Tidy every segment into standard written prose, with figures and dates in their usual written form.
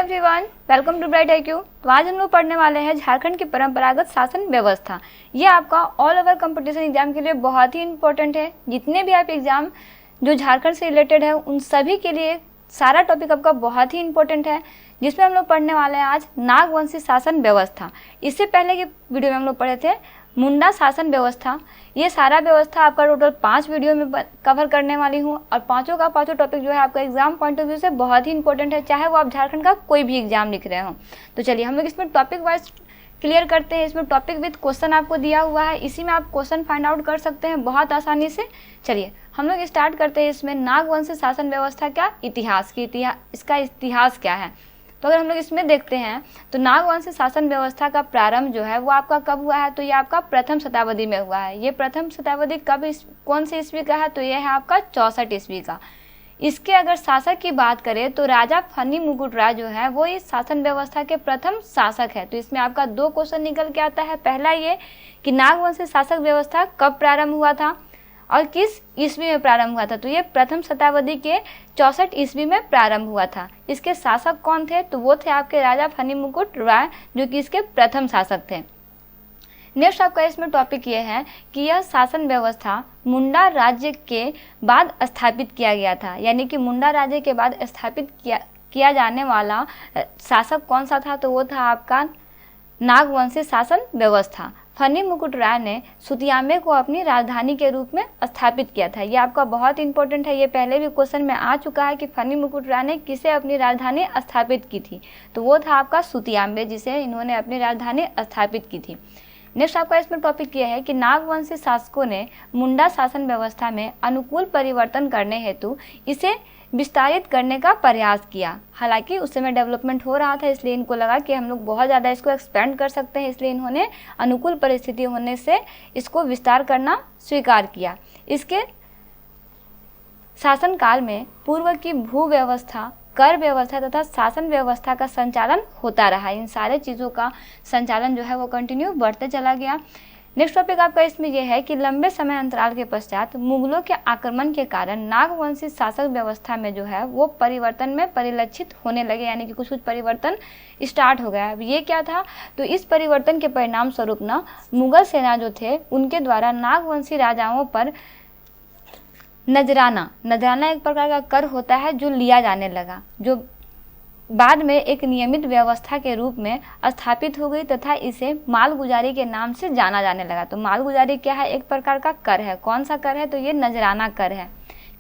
Everyone, welcome to Bright IQ। तो आज हम लोग पढ़ने वाले हैं झारखंड की परंपरागत शासन व्यवस्था। ये आपका ऑल ओवर कंपटीशन एग्जाम के लिए बहुत ही इंपॉर्टेंट है। जितने भी आप एग्जाम जो झारखंड से रिलेटेड है उन सभी के लिए सारा टॉपिक आपका बहुत ही इंपॉर्टेंट है, जिसमें हम लोग पढ़ने वाले हैं आज नागवंशी शासन व्यवस्था। इससे पहले की वीडियो में हम लोग पढ़े थे मुंडा शासन व्यवस्था। ये सारा व्यवस्था आपका टोटल 5 वीडियो में कवर करने वाली हूँ और पांचों का पांचों टॉपिक जो है आपका एग्जाम पॉइंट ऑफ व्यू से बहुत ही इंपॉर्टेंट है, चाहे वो आप झारखंड का कोई भी एग्जाम लिख रहे हो। तो चलिए हम लोग इसमें टॉपिक वाइज क्लियर करते हैं। इसमें टॉपिक विद क्वेश्चन आपको दिया हुआ है, इसी में आप क्वेश्चन फाइंड आउट कर सकते हैं बहुत आसानी से। चलिए हम लोग स्टार्ट करते हैं। इसमें नागवंशी शासन व्यवस्था का इसका इतिहास क्या है। तो अगर हम लोग इसमें देखते हैं तो नागवंशी शासन व्यवस्था का प्रारंभ जो है वो आपका कब हुआ है, तो ये आपका प्रथम शताब्दी में हुआ है। ये प्रथम शताब्दी कौन से ईस्वी का है, तो ये है आपका 64 ईस्वी का। इसके अगर शासक की बात करें तो राजा फनी मुकुटराय जो है वो इस शासन व्यवस्था के प्रथम शासक है। तो इसमें आपका 2 क्वेश्चन निकल के आता है। पहला ये कि नागवंशी शासक व्यवस्था कब प्रारंभ हुआ था और किस ईस्वी में प्रारंभ हुआ था, तो ये प्रथम शताब्दी के 64 ईस्वी में प्रारंभ हुआ था। इसके शासक कौन थे, तो वो थे आपके राजा फनी मुकुट राय, जो कि इसके प्रथम शासक थे। नेक्स्ट आपका इसमें टॉपिक ये है कि यह शासन व्यवस्था मुंडा राज्य के बाद स्थापित किया गया था, यानी कि मुंडा राज्य के बाद स्थापित किया जाने वाला शासक कौन सा था, तो वो था आपका नागवंशी शासन व्यवस्था। फनी मुकुट राय ने सुतियामे को अपनी राजधानी के रूप में स्थापित किया था। ये आपका बहुत इंपॉर्टेंट है, ये पहले भी क्वेश्चन में आ चुका है कि फनी मुकुट राय ने किसे अपनी राजधानी स्थापित की थी, तो वो था आपका सुतियामे, जिसे इन्होंने अपनी राजधानी स्थापित की थी। नेक्स्ट आपका इसमें टॉपिक यह है कि नागवंशी शासकों ने मुंडा शासन व्यवस्था में अनुकूल परिवर्तन करने हेतु इसे विस्तारित करने का प्रयास किया। हालांकि उस समय डेवलपमेंट हो रहा था, इसलिए इनको लगा कि हम लोग बहुत ज़्यादा इसको एक्सपेंड कर सकते हैं, इसलिए इन्होंने अनुकूल परिस्थिति होने से इसको विस्तार करना स्वीकार किया। इसके शासनकाल में पूर्व की भू व्यवस्था, कर व्यवस्था तथा शासन व्यवस्था का संचालन होता रहा। इन सारे चीज़ों का संचालन जो है वो कंटिन्यू बढ़ते चला गया। नेक्स्ट टॉपिक आपका इसमें यह है कि लंबे समय अंतराल के पश्चात मुगलों के आक्रमण के कारण नागवंशी शासक व्यवस्था में जो है वो परिवर्तन में परिलक्षित होने लगे, यानी कि कुछ परिवर्तन स्टार्ट हो गया। अब ये क्या था, तो इस परिवर्तन के परिणाम स्वरूप ना मुगल सेना जो थे उनके द्वारा नागवंशी राजाओं पर नजराना एक प्रकार का कर होता है जो लिया जाने लगा, जो बाद में एक नियमित व्यवस्था के रूप में स्थापित हो गई तथा इसे मालगुजारी के नाम से जाना जाने लगा। तो मालगुजारी क्या है, एक प्रकार का कर है। कौन सा कर है, तो ये नजराना कर है।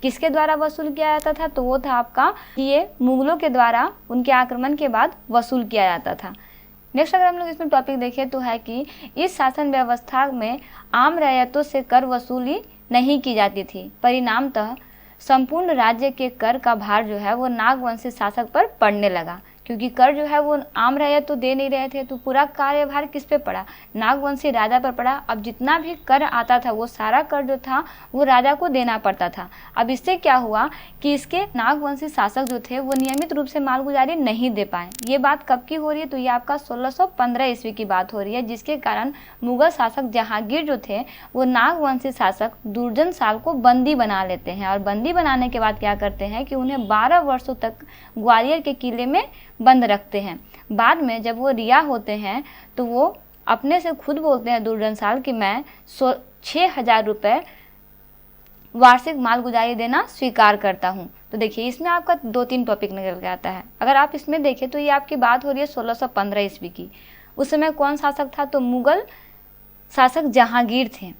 किसके द्वारा वसूल किया जाता था, तो वो था आपका ये मुगलों के द्वारा उनके आक्रमण के बाद वसूल किया जाता था। नेक्स्ट अगर हम लोग इसमें टॉपिक देखें तो है कि इस शासन व्यवस्था में आम रैयतों से कर वसूली नहीं की जाती थी। परिणामतः संपूर्ण राज्य के कर का भार जो है वो नागवंशी शासक पर पड़ने लगा, क्योंकि कर जो है वो आम रैयत तो दे नहीं रहे थे, तो पूरा कार्यभार किस पे पड़ा, नागवंशी राजा पर पड़ा। अब जितना भी कर आता था वो सारा कर जो था वो राजा को देना पड़ता था। अब इससे क्या हुआ कि इसके नागवंशी शासक जो थे वो नियमित रूप से मालगुजारी नहीं दे पाए। ये बात कब की हो रही है, तो ये आपका 1615 ईस्वी की बात हो रही है, जिसके कारण मुगल शासक जहांगीर जो थे वो नागवंशी शासक दुर्जन साल को बंदी बना लेते हैं। और बंदी बनाने के बाद क्या करते हैं कि उन्हें 12 वर्षों तक ग्वालियर के किले में बंद रखते हैं। बाद में जब वो रिहा होते हैं तो वो अपने से खुद बोलते हैं दुर्जन साल कि मैं 6000 रुपये वार्षिक मालगुजारी देना स्वीकार करता हूँ। तो देखिए इसमें आपका 2-3 टॉपिक निकल के आता है। अगर आप इसमें देखें तो ये आपकी बात हो रही है 1615 ईस्वी की। उस समय कौन शासक था, तो मुगल शासक जहांगीर थे,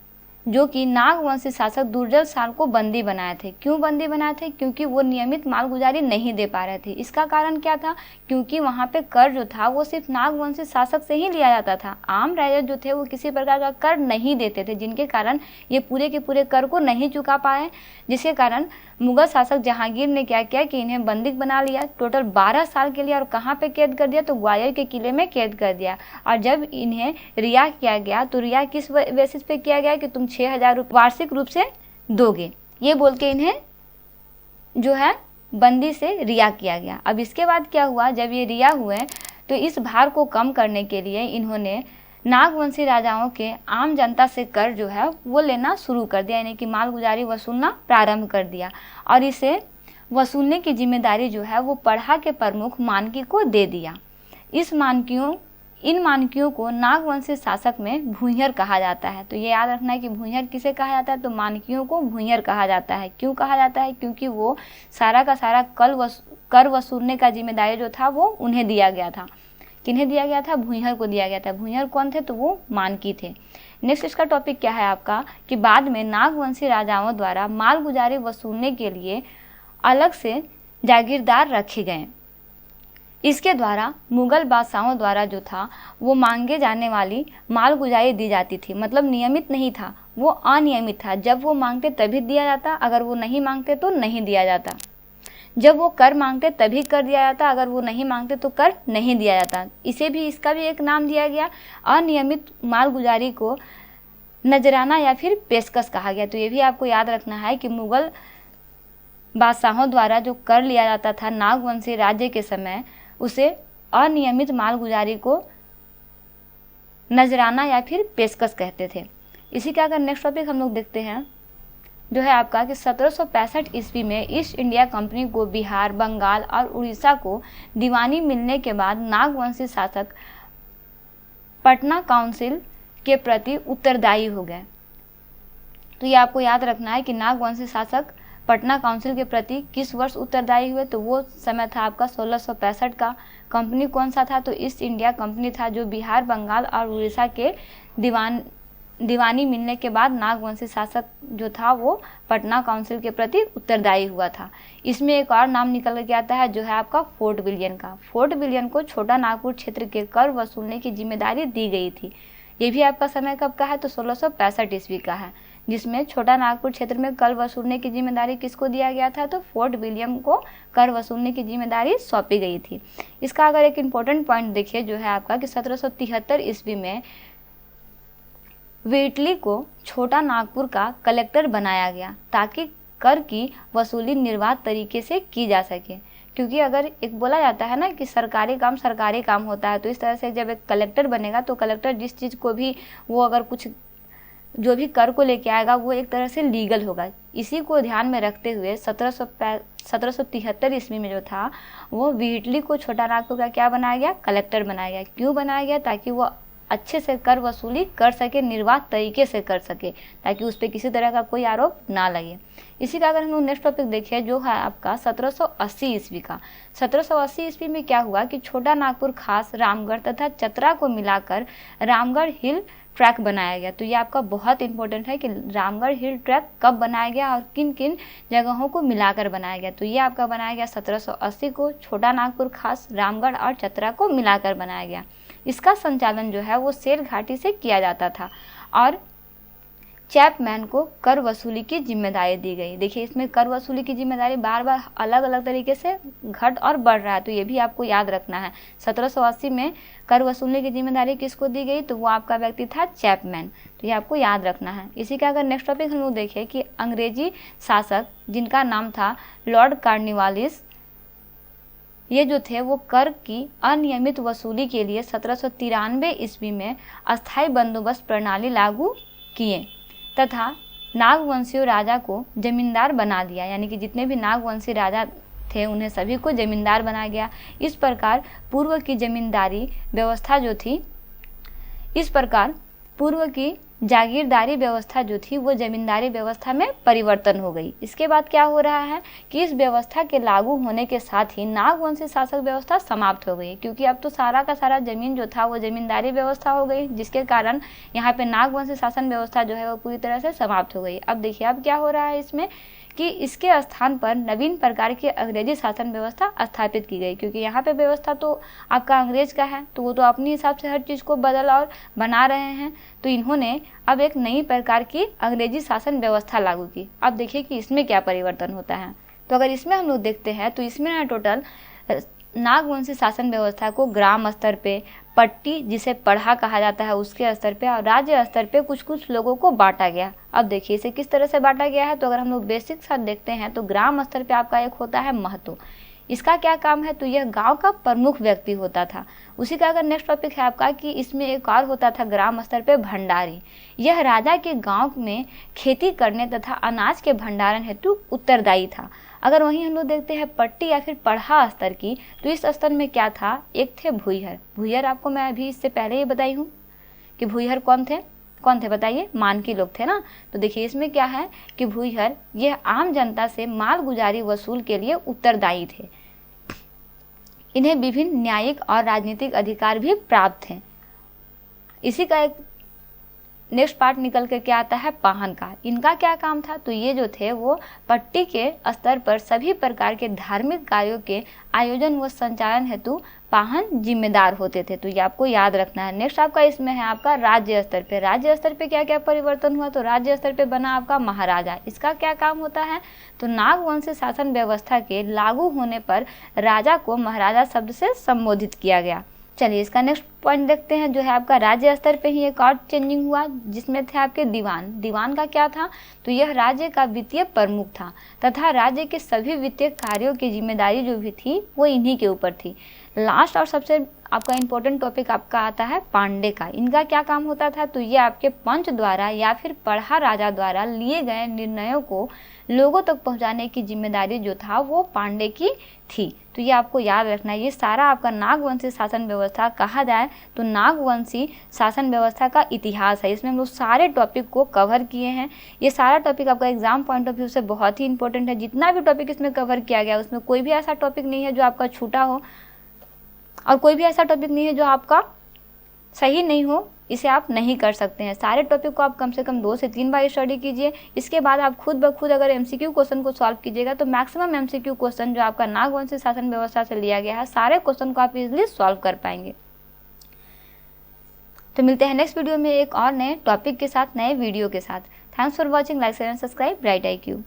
जो कि नागवंशी शासक दुर्जन साल को बंदी बनाए थे। क्यों बंदी बनाए थे, क्योंकि वो नियमित मालगुजारी नहीं दे पा रहे थे। इसका कारण क्या था, क्योंकि वहाँ पे कर जो था वो सिर्फ नागवंशी शासक से ही लिया जाता था। आम रैयत जो थे वो किसी प्रकार का कर नहीं देते थे, जिनके कारण ये पूरे के पूरे कर को नहीं चुका पाए, जिसके कारण मुगल शासक जहांगीर ने क्या किया कि इन्हें बंदी बना लिया टोटल 12 साल के लिए। और कहाँ पे कैद कर दिया, तो ग्वालियर के किले में कैद कर दिया। और जब इन्हें रिहा किया गया तो रिहा किस बेसिस पे किया गया कि तुम 6000 वार्षिक रूप से दोगे, ये बोल के इन्हें जो है बंदी से रिहा किया गया। अब इसके बाद क्या हुआ, जब ये रिहा हुए तो इस भार को कम करने के लिए इन्होंने नागवंशी राजाओं के आम जनता से कर जो है वो लेना शुरू कर दिया, यानी कि मालगुजारी वसूलना प्रारंभ कर दिया। और इसे वसूलने की जिम्मेदारी जो है वो पढ़ा के प्रमुख मानकी को दे दिया। इन मानकियों को नागवंशी शासक में भूंयहर कहा जाता है। तो ये याद रखना है कि भूंयहर किसे कहा जाता है, तो मानकियों को भूंयहर कहा जाता है। क्यों कहा जाता है? क्योंकि वो सारा का सारा कर वसूलने का जिम्मेदारी जो था वो उन्हें दिया गया था। किन्हें दिया गया था? भूंयहर को दिया गया था। भूंयहर कौन थे? तो वो मानकी थे। नेक्स्ट इसका टॉपिक क्या है आपका कि बाद में नागवंशी राजाओं द्वारा मालगुजारी वसूलने के लिए अलग से जागीरदार रखे गए। इसके द्वारा मुगल बादशाहों द्वारा जो था वो मांगे जाने वाली मालगुजारी दी जाती थी। मतलब नियमित नहीं था, वो अनियमित था। जब वो मांगते तभी दिया जाता, अगर वो नहीं मांगते तो नहीं दिया जाता। जब वो कर मांगते तभी कर दिया जाता, अगर वो नहीं मांगते तो कर नहीं दिया जाता। इसका भी एक नाम दिया गया। अनियमित मालगुजारी को नजराना या फिर पेशकश कहा गया। तो ये भी आपको याद रखना है कि मुगल बादशाहों द्वारा जो कर लिया जाता था नागवंशी राज्य के समय, उसे अनियमित मालगुजारी को नजराना या फिर पेशकश कहते थे। इसी का अगर नेक्स्ट टॉपिक हम लोग देखते हैं जो है आपका कि 1765 ईस्वी में ईस्ट इंडिया कंपनी को बिहार, बंगाल और उड़ीसा को दीवानी मिलने के बाद नागवंशी शासक पटना काउंसिल के प्रति उत्तरदायी हो गए। तो ये आपको याद रखना है कि नागवंशी शासक पटना काउंसिल के प्रति किस वर्ष उत्तरदायी हुए, तो वो समय था आपका 1665 का। कंपनी कौन सा था? तो ईस्ट इंडिया कंपनी था, जो बिहार, बंगाल और उड़ीसा के दीवानी मिलने के बाद नागवंशी शासक जो था वो पटना काउंसिल के प्रति उत्तरदायी हुआ था। इसमें एक और नाम निकल के आता है जो है आपका फोर्ट विलियम का। फोर्ट विलियम को छोटा नागपुर क्षेत्र के कर वसूलने की जिम्मेदारी दी गई थी। ये भी आपका समय कब का है? तो 1665 ईस्वी का है, जिसमें छोटा नागपुर क्षेत्र में कर वसूलने की जिम्मेदारी किसको दिया गया था? तो फोर्ट विलियम को कर वसूलने की जिम्मेदारी सौंपी गई थी। इसका अगर एक इम्पोर्टेंट पॉइंट देखिए जो है आपका कि 1773 ईस्वी में व्हिटली को छोटा नागपुर का कलेक्टर बनाया गया ताकि कर की वसूली निर्बाध तरीके से की जा सके। क्योंकि अगर एक बोला जाता है ना कि सरकारी काम होता है, तो इस तरह से जब एक कलेक्टर बनेगा तो कलेक्टर जिस चीज़ को भी वो अगर कुछ जो भी कर को लेके आएगा वो एक तरह से लीगल होगा। इसी को ध्यान में रखते हुए 1773 ईस्वी में जो था वो व्हिटली को छोटा नागपुर का क्या बनाया गया? कलेक्टर बनाया गया। क्यों बनाया गया? ताकि वो अच्छे से कर वसूली कर सके, निर्बाध तरीके से कर सके, ताकि उस पर किसी तरह का कोई आरोप ना लगे। इसी का अगर हम लोग नेक्स्ट टॉपिक देखें जो है आपका 1780 ईस्वी का। 1780 ईस्वी में क्या हुआ कि छोटा नागपुर, खास रामगढ़ तथा चतरा को मिलाकर रामगढ़ हिल ट्रैक बनाया गया। तो ये आपका बहुत इंपॉर्टेंट है कि रामगढ़ हिल ट्रैक कब बनाया गया और किन किन जगहों को मिलाकर बनाया गया। तो ये आपका बनाया गया 1780 को। छोटा नागपुर, खास रामगढ़ और चतरा को मिलाकर बनाया गया। इसका संचालन जो है वो सेल घाटी से किया जाता था और चैपमैन को कर वसूली की जिम्मेदारी दी गई। देखिए इसमें कर वसूली की जिम्मेदारी बार बार अलग अलग तरीके से घट और बढ़ रहा है, तो ये भी आपको याद रखना है। 1780 में कर वसूलने की जिम्मेदारी किसको दी गई? तो वो आपका व्यक्ति था चैपमैन। तो ये आपको याद रखना है। इसी का अगर नेक्स्ट टॉपिक हम लोग देखें कि अंग्रेजी शासक जिनका नाम था लॉर्ड कॉर्नवालिस, ये जो थे वो कर की अनियमित वसूली के लिए 1793 ईस्वी में अस्थायी बंदोबस्त प्रणाली लागू किए तथा नागवंशीय राजा को जमींदार बना दिया। यानी कि जितने भी नागवंशी राजा थे उन्हें सभी को जमींदार बनाया गया। इस प्रकार पूर्व की जमींदारी व्यवस्था जो थी, इस प्रकार पूर्व की जागीरदारी व्यवस्था जो थी वो जमींदारी व्यवस्था में परिवर्तन हो गई। इसके बाद क्या हो रहा है कि इस व्यवस्था के लागू होने के साथ ही नागवंशी शासक व्यवस्था समाप्त हो गई, क्योंकि अब तो सारा का सारा जमीन जो था वो जमींदारी व्यवस्था हो गई, जिसके कारण यहाँ पे नागवंशी शासन व्यवस्था जो है वो पूरी तरह से समाप्त हो गई। अब देखिए अब क्या हो रहा है इसमें कि इसके स्थान पर नवीन प्रकार की अंग्रेजी शासन व्यवस्था स्थापित की गई। क्योंकि यहाँ पे व्यवस्था तो आपका अंग्रेज का है, तो वो तो अपने हिसाब से हर चीज़ को बदल और बना रहे हैं, तो इन्होंने अब एक नई प्रकार की अंग्रेजी शासन व्यवस्था लागू की। अब देखिए कि इसमें क्या परिवर्तन होता है। तो अगर इसमें हम लोग देखते हैं तो इसमें ना टोटल नागवंशी शासन व्यवस्था को ग्राम स्तर पे, पट्टी जिसे पढ़ा कहा जाता है उसके स्तर पे और राज्य स्तर पे कुछ कुछ लोगों को बांटा गया। अब देखिए इसे किस तरह से बांटा गया है। तो अगर हम लोग बेसिक साथ देखते हैं तो ग्राम स्तर पे आपका एक होता है महतो। इसका क्या काम है? तो यह गांव का प्रमुख व्यक्ति होता था। उसी का अगर नेक्स्ट टॉपिक है आपका कि इसमें एक और होता था ग्राम स्तर पे भंडारी। यह राजा के गांव में खेती करने तथा अनाज के भंडारण हेतु उत्तरदायी था। अगर वहीं हम लोग देखते हैं पट्टी या फिर पढ़ा स्तर की, तो इस स्तर में क्या था, एक थे भूइहर। भूइहर आपको मैं अभी इससे पहले ही बताई हूँ कि भूइहर कौन थे बताइए, मानकी लोग थे ना। तो देखिए इसमें क्या है कि भूइहर यह आम जनता से मालगुजारी वसूल के लिए उत्तरदायी थे। इन्हें विभिन्न न्यायिक और राजनीतिक अधिकार भी प्राप्त थे। इसी का एक नेक्स्ट पार्ट निकल के क्या आता है, पाहन का। इनका क्या काम था, तो ये जो थे वो पट्टी के स्तर पर सभी प्रकार के धार्मिक कार्यों के आयोजन व संचालन हेतु पाहन जिम्मेदार होते थे। तो ये आपको याद रखना है। नेक्स्ट आपका इसमें है आपका राज्य स्तर पे। राज्य स्तर पे क्या क्या परिवर्तन हुआ, तो राज्य स्तर पे बना आपका महाराजा। इसका क्या काम होता है, तो नागवंशी शासन व्यवस्था के लागू होने पर राजा को महाराजा शब्द से संबोधित किया गया। चलिए इसका नेक्स्ट पॉइंट देखते हैं, जो है आपका राज्य स्तर पे ही एक और चेंजिंग हुआ, जिसमें थे आपके दीवान। दीवान का क्या था, तो यह राज्य का वित्तीय प्रमुख था तथा राज्य के सभी वित्तीय कार्यों की जिम्मेदारी जो भी थी वो इन्हीं के ऊपर थी। लास्ट और सबसे आपका इम्पोर्टेंट टॉपिक आपका आता है पांडे का। इनका क्या काम होता था, तो ये आपके पंच द्वारा या फिर पढ़ा राजा द्वारा लिए गए निर्णयों को लोगों तक पहुंचाने की जिम्मेदारी जो था वो पांडे की थी। तो ये आपको याद रखना है। ये सारा आपका नागवंशी शासन व्यवस्था कहा जाए तो नागवंशी शासन व्यवस्था का इतिहास है। इसमें हम लोग सारे टॉपिक को कवर किए हैं। ये सारा टॉपिक आपका एग्जाम पॉइंट ऑफ व्यू से बहुत ही इंपॉर्टेंट है। जितना भी टॉपिक इसमें कवर किया गया उसमें कोई भी ऐसा टॉपिक नहीं है जो आपका छूटा हो, और कोई भी ऐसा टॉपिक नहीं है जो आपका सही नहीं हो, इसे आप नहीं कर सकते हैं। सारे टॉपिक को आप कम से कम 2 से 3 बार स्टडी कीजिए। इसके बाद आप खुद ब खुद अगर एमसीक्यू क्वेश्चन को सॉल्व कीजिएगा तो मैक्सिमम एमसीक्यू क्वेश्चन जो आपका नागवंशी शासन व्यवस्था से लिया गया है, सारे क्वेश्चन को आप इजीली सॉल्व कर पाएंगे। तो मिलते हैं नेक्स्ट वीडियो में एक और नए टॉपिक के साथ, नए वीडियो के साथ। Thanks for watching, like share and subscribe bright IQ।